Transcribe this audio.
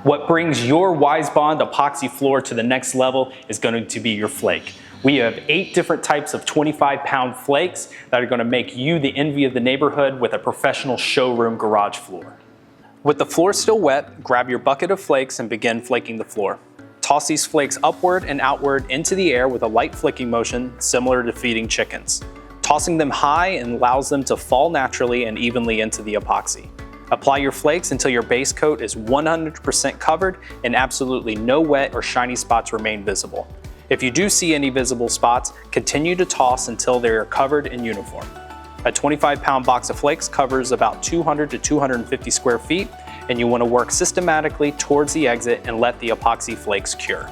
What brings your WiseBond epoxy floor to the next level is going to be your flake. We have 8 different types of 25-pound flakes that are going to make you the envy of the neighborhood with a professional showroom garage floor. With the floor still wet, grab your bucket of flakes and begin flaking the floor. Toss these flakes upward and outward into the air with a light flicking motion similar to feeding chickens. Tossing them high allows them to fall naturally and evenly into the epoxy. Apply your flakes until your base coat is 100% covered and absolutely no wet or shiny spots remain visible. If you do see any visible spots, continue to toss until they are covered and uniform. A 25-pound box of flakes covers about 200 to 250 square feet, and you want to work systematically towards the exit and let the epoxy flakes cure.